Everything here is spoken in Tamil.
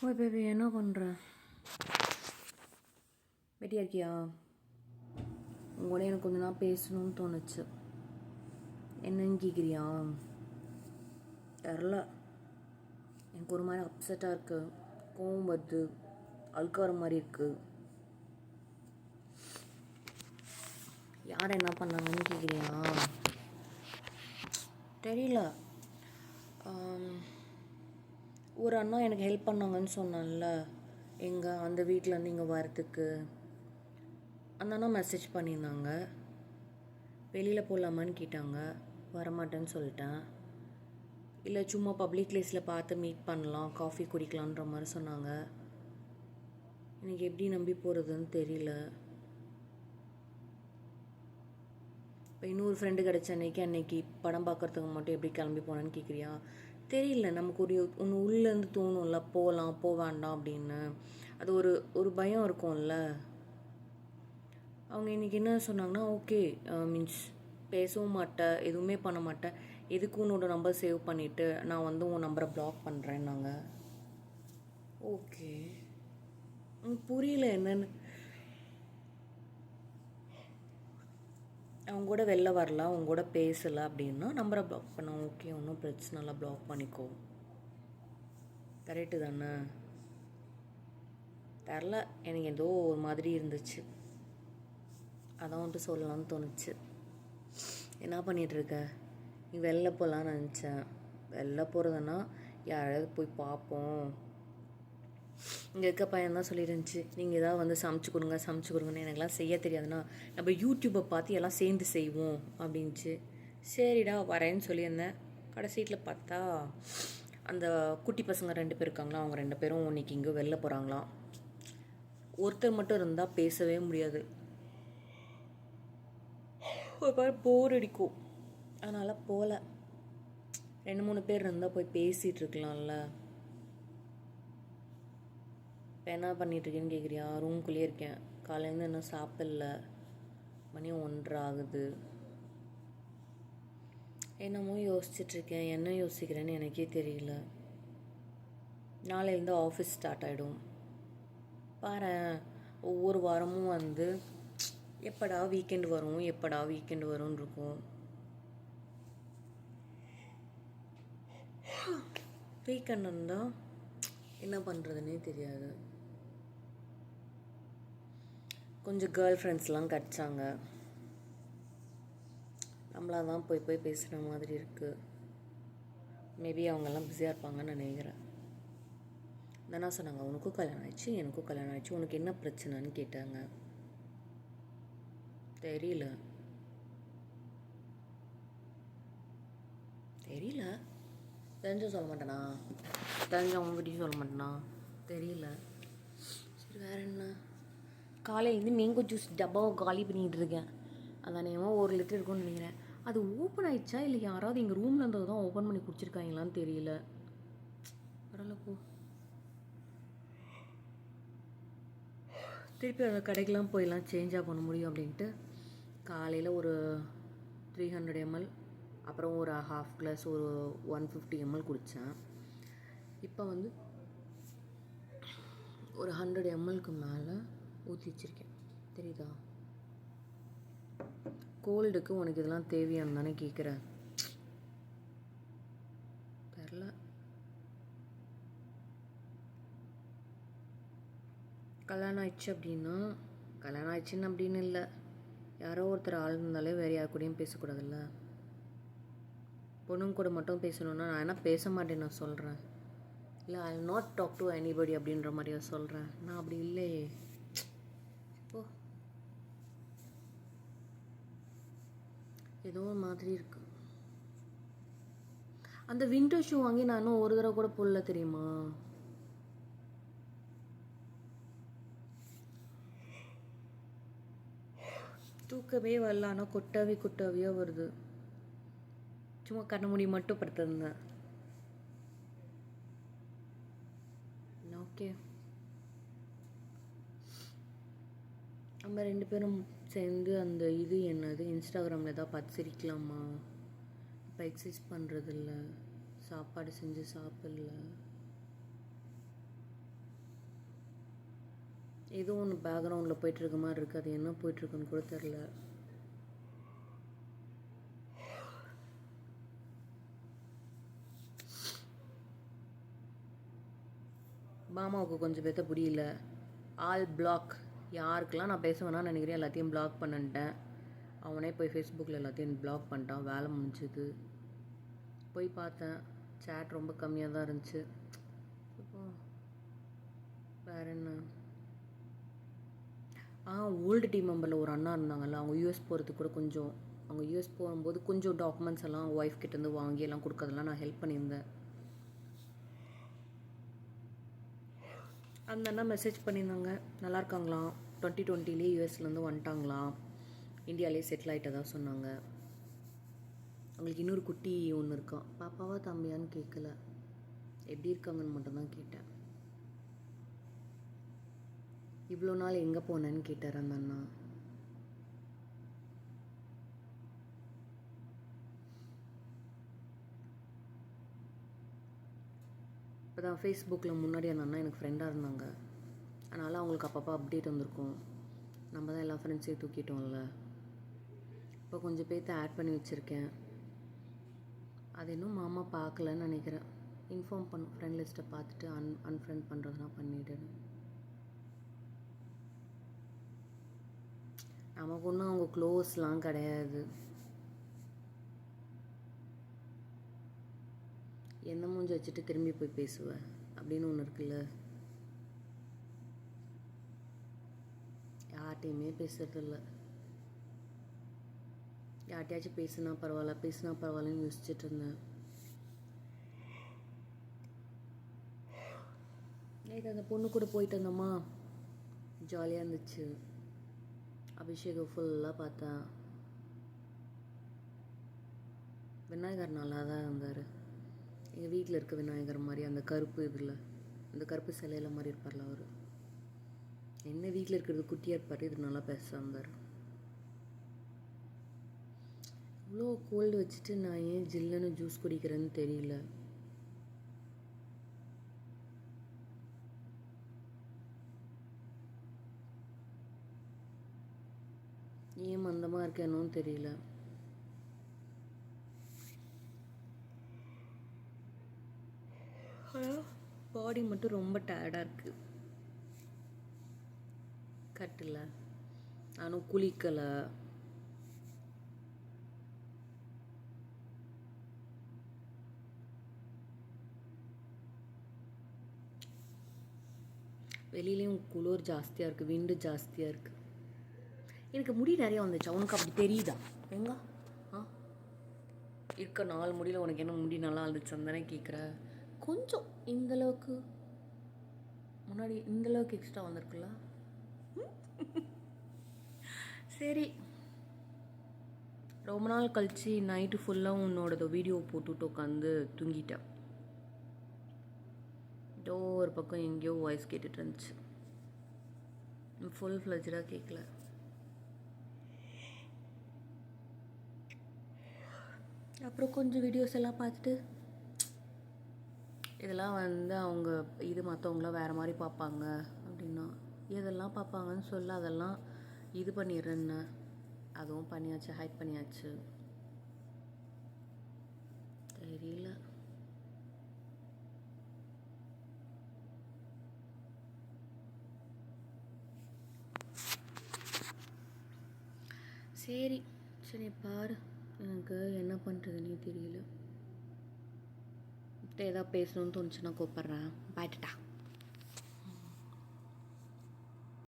ஓய் பேபி, என்ன பண்ணுற? வெட்டியா இருக்கியா? உங்களோட எனக்கு கொஞ்ச நாள் பேசணும்னு தோணுச்சு. என்னன்னு கேட்குறியா? தெரில, எனக்கு ஒரு மாதிரி அப்செட்டாக இருக்குது, கோவம் வருது, அழுக்க வர மாதிரி இருக்குது. யார் என்ன பண்ணாங்கன்னு கேட்குறியா? தெரியல. ஒரு அண்ணா எனக்கு ஹெல்ப் பண்ணாங்கன்னு சொன்னான்ல, அந்த வீட்டிலேருந்து இங்கே வரத்துக்கு. அந்த அண்ணா மெசேஜ் பண்ணியிருந்தாங்க, வெளியில் போகலாமான்னு கேட்டாங்க. வரமாட்டேன்னு சொல்லிட்டேன். இல்லை சும்மா பப்ளிக் பிளேஸில் பார்த்து மீட் பண்ணலாம், காஃபி குடிக்கலான்ற மாதிரி சொன்னாங்க. எனக்கு எப்படி நம்பி போகிறதுன்னு தெரியல. இப்போ இன்னொரு ஃப்ரெண்டு கிடச்ச அன்னைக்கு படம் பார்க்குறதுக்கு மட்டும் எப்படி கிளம்பி போனேன்னு கேட்குறியா? தெரியல, நமக்கு ஒன்று உள்ளேருந்து தோணும்ல, போகலாம் போக வேண்டாம் அப்படின்னு. அது ஒரு பயம் இருக்கும்ல. அவங்க இன்றைக்கி என்ன சொன்னாங்கன்னா, ஓகே மீன்ஸ் பேசவும் மாட்டேன், எதுவுமே பண்ண மாட்டேன், எதுக்கு உன்னோட நம்பர் சேவ் பண்ணிவிட்டு நான் உன் நம்பரை பிளாக் பண்ணுறேன்னாங்க. ஓகே, புரியல என்னன்னு. அவங்க கூட வெளில வரல, அவங்க கூட பேசலை அப்படின்னா நம்பரை பிளாக் பண்ண ஓகே, ஒன்றும் பிரச்சனை இல்லை, பிளாக் பண்ணிக்கோ. கரெக்டு தானே? தெரில, எனக்கு ஏதோ ஒரு மாதிரி இருந்துச்சு, அதான் வந்துட்டு சொல்லலாம்னு தோணுச்சு. என்ன பண்ணிகிட்ருக்க? நீ வெளில போகலான்னு நினச்சேன். வெளில போகிறதுன்னா யாராவது போய் பார்ப்போம். இங்கே இருக்க பையன் தான் சொல்லியிருந்துச்சு, நீங்கள் ஏதாவது சமைச்சு கொடுங்கன்னு. எனக்குலாம் செய்ய தெரியாதுன்னா நம்ம யூடியூப்பை பார்த்து எல்லாம் சேர்ந்து செய்வோம் அப்படின்ச்சு. சரிடா வரேன்னு சொல்லியிருந்தேன். கடைசீட்டில் பார்த்தா அந்த குட்டி பசங்க 2 பேர் இருக்காங்களா, அவங்க 2 பேரும் இன்னைக்கு இங்கே வெளில போகிறாங்களாம். ஒருத்தர் மட்டும் இருந்தால் பேசவே முடியாது, ஒரு மாதிரி போர் அடிக்கும். அதனால் போகல. 2-3 பேர் இருந்தால் போய் பேசிகிட்டு இருக்கலாம்ல. இப்போ என்ன பண்ணிகிட்ருக்கேன்னு கேட்குறியா? ரூம்குள்ளேயே இருக்கேன். காலையிலேருந்து இன்னும் சாப்பிடல, மணி 1:30 ஆகுது. என்னமோ யோசிச்சுட்ருக்கேன், என்ன யோசிக்கிறேன்னு எனக்கே தெரியல. நாளையிலேருந்து ஆஃபீஸ் ஸ்டார்ட் ஆகிடும். பாரு, ஒவ்வொரு வாரமும் எப்படா வீக்கெண்டு வரும்னு இருக்கும். வீக்கெண்ட் இருந்தால் என்ன பண்ணுறதுன்னே தெரியாது. கொஞ்சம் கேர்ள் ஃப்ரெண்ட்ஸ்லாம் கிடச்சாங்க, நம்மளாக தான் போய் பேசுகிற மாதிரி இருக்குது. மேபி அவங்கெல்லாம் பிஸியாக இருப்பாங்கன்னு நினைக்கிறேன். என்ன சொன்னாங்க, உனக்கும் கல்யாணம் ஆயிடுச்சு, எனக்கும் கல்யாணம் ஆயிடுச்சு, உனக்கு என்ன பிரச்சனைன்னு கேட்டாங்க. தெரியல தெரிஞ்சும் சொல்ல மாட்டேனா? தெரிஞ்சவங்க வீட்டையும் சொல்ல மாட்டேனா? தெரியல. சரி, வேறு என்ன? காலையிலேருந்து மேங்கோ ஜூஸ் டப்பாவை காலி பண்ணிகிட்டு இருக்கேன். அதானேமா 1 லிட்டர் இருக்கும்னு நினைக்கிறேன். அது ஓப்பன் ஆயிடுச்சா இல்லை யாராவது எங்கள் ரூமில் இருந்தது தான் ஓப்பன் பண்ணி குடிச்சிருக்காங்களான்னு தெரியல. பரவாயில்ல போ. திருப்பி அந்த கடைக்கெலாம் போயெல்லாம் சேஞ்சாக பண்ண முடியும் அப்படின்ட்டு காலையில் ஒரு 300 ml, அப்புறம் ஒரு ½ கிளாஸ் ஒரு 150 ml குடித்தேன். இப்போ ஒரு 100 mlக்கு மேலே ஊற்றி வச்சுருக்கேன். தெரியுதா? கோல்டுக்கு உனக்கு இதெல்லாம் தேவையானு தானே கேட்குறேன். தெரில. கல்யாணம் ஆயிடுச்சுன்னு அப்படின்னு இல்லை, யாரோ ஒருத்தர் ஆள் இருந்தாலே வேறு யார் கூடயும் பேசக்கூடாதுல்ல. பொண்ணுங்க கூட மட்டும் பேசணுன்னா நான் என்ன பேச மாட்டேன் நான் சொல்கிறேன். இல்லை, I will not talk to anybody அப்படின்ற மாதிரியா சொல்கிறேன். நான் அப்படி இல்லையே. இப்போ ஏதோ ஒரு மாதிரி இருக்கு. அந்த விண்டோ ஷூ வாங்கி நான் இன்னும் ஒரு தடவை கூட போடல, தெரியுமா? தூக்கவே வரல, ஆனால் கொட்டாவியாக வருது. சும்மா கண்ண மூடி மட்டும் படுத்திருந்தேன். ஓகே, நம்ம 2 பேரும் சேர்ந்து அந்த என்னது இன்ஸ்டாகிராமில் ஏதாவது பார்த்து சிரிக்கலாமா? இப்போ எக்ஸசைஸ் பண்ணுறதில்ல, சாப்பாடு செஞ்சு சாப்பிடல. ஏதோ ஒன்று பேக்ரவுண்டில் போயிட்டுருக்க மாதிரி இருக்குது. அது என்ன போயிட்டுருக்குன்னு கூட தெரில. மாமாவுக்கு கொஞ்சம் பேத்த புரியல. All block. யாருக்கெல்லாம் நான் பேச வேணாம்னு நினைக்கிறேன் எல்லாத்தையும் பிளாக் பண்ணிட்டேன். அவனே போய் ஃபேஸ்புக்கில் எல்லாத்தையும் பிளாக் பண்ணிட்டான். வேலை முடிஞ்சது. போய் பார்த்தேன், சேட் ரொம்ப கம்மியாக தான் இருந்துச்சு. இப்போ வேறு என்ன, ஓல்டு டீம் மெம்பரில் ஒரு அண்ணா இருந்தாங்கல்ல, அவங்க யூஎஸ் போகிறதுக்கு கூட கொஞ்சம், அவங்க யூஎஸ் போகும்போது கொஞ்சம் டாக்குமெண்ட்ஸ் எல்லாம் ஒய்ஃப் கிட்டேருந்து வாங்கி எல்லாம் கொடுக்கறதெல்லாம் நான் ஹெல்ப் பண்ணியிருந்தேன். அந்த அண்ணா மெசேஜ் பண்ணியிருந்தாங்க, நல்லா இருக்காங்களாம், 2020 யூஎஸ்லேருந்து வந்துட்டாங்களாம், இந்தியாவிலே செட்டில் ஆகிட்டதா சொன்னாங்க. அவங்களுக்கு இன்னொரு குட்டி ஒன்று இருக்கான். பாப்பாவா தம்பியான்னு கேட்கல, எப்படி இருக்காங்கன்னு மட்டும்தான் கேட்டேன். இவ்வளோ நாள் எங்கே போனேன்னு கேட்டார் அந்த அண்ணா. இப்போ தான் ஃபேஸ்புக்கில் முன்னாடி அந்த அண்ணா எனக்கு ஃப்ரெண்டாக இருந்தாங்க. அதனால் அவங்களுக்கு அப்பப்போ அப்டேட் வந்திருக்கும். நம்ம தான் எல்லா ஃப்ரெண்ட்ஸையும் தூக்கிட்டோம்ல. இப்போ கொஞ்சம் பேர்த்த ஆட் பண்ணி வச்சுருக்கேன். அது இன்னும் மாமா பார்க்கலன்னு நினைக்கிறேன். இன்ஃபார்ம் பண்ணும், ஃப்ரெண்ட் லிஸ்ட்டை பார்த்துட்டு அன்ஃப்ரெண்ட் பண்ணுறதுனா பண்ணிவிடுன்னு. நமக்கு ஒன்றும் அவங்க க்ளோஸ்லாம் கிடையாது. எந்த மூஞ்சி வச்சுட்டு திரும்பி போய் பேசுவேன் அப்படின்னு ஒன்று இருக்குல்ல. யார்கிட்டையுமே பேசுறதில்ல. யார்கிட்டயாச்சும் பேசுனா பரவாயில்லன்னு யோசிச்சுட்டு இருந்தேன். நேற்று அந்த பொண்ணு கூட போயிட்டு வந்தோமா, ஜாலியாக இருந்துச்சு. அபிஷேகம் ஃபுல்லாக பார்த்தேன். விநாயகர் நல்லா தான் இருந்தார். எங்கள் வீட்டில் இருக்க விநாயகர் மாதிரி அந்த கருப்பு இதில், அந்த கருப்பு சிலையில் மாதிரி இருப்பார்ல அவர். என்ன வீட்டில் இருக்கிறது குட்டியாக இருப்பார், இது நல்லா பெருசாக இருந்தார். இவ்வளோ கோல்டு வச்சுட்டு நான் ஏன் ஜில்லுன்னு ஜூஸ் குடிக்கிறேன்னு தெரியல. ஏன் மந்தமாக இருக்கேன்னு தெரியல. பாடி மட்டும் ரொம்ப டயர்டாக இருக்குது. கட்டில் நானும் குளிக்கலை. வெளியிலையும் குளிர் ஜாஸ்தியாக இருக்குது, விண்டு ஜாஸ்தியாக இருக்குது. எனக்கு முடி நிறையா வந்துச்சு. உனக்கு அப்படி தெரியுதா? எங்க இருக்க 4 முடியில் உனக்கு என்ன முடி நல்லா இருந்துச்சு தானே கேட்குற? கொஞ்சம் இந்தளவுக்கு முன்னாடி இந்தளவுக்கு எக்ஸ்ட்ரா வந்திருக்குல்ல. சரி, ரொம்ப நாள் கழிச்சு நைட்டு ஃபுல்லாக உன்னோட வீடியோ போட்டுவிட்டு உட்காந்து தூங்கிட்டேன். ஏதோ ஒரு பக்கம் எங்கேயோ வாய்ஸ் கேட்டுட்டு இருந்துச்சு. ஃபுல் ஃப்ளெஜ்டாக கேட்கல. அப்புறம் கொஞ்சம் வீடியோஸ் எல்லாம் பார்த்துட்டு, இதெல்லாம் அவங்க இது மற்றவங்களாம் வேறு மாதிரி பார்ப்பாங்க அப்படின்னா, எதெல்லாம் பார்ப்பாங்கன்னு சொல்ல அதெல்லாம் இது பண்ணிடுறேன்னு. அதுவும் பண்ணியாச்சு, ஹைட் பண்ணியாச்சு. தெரியல. சரி பாரு. எனக்கு என்ன பண்ணுறதுன்னே தெரியல. ஏதாவது பேசணும்னு தோணுச்சுன்னா கூப்பிட்றேன். பாய்ட்டுட்டா.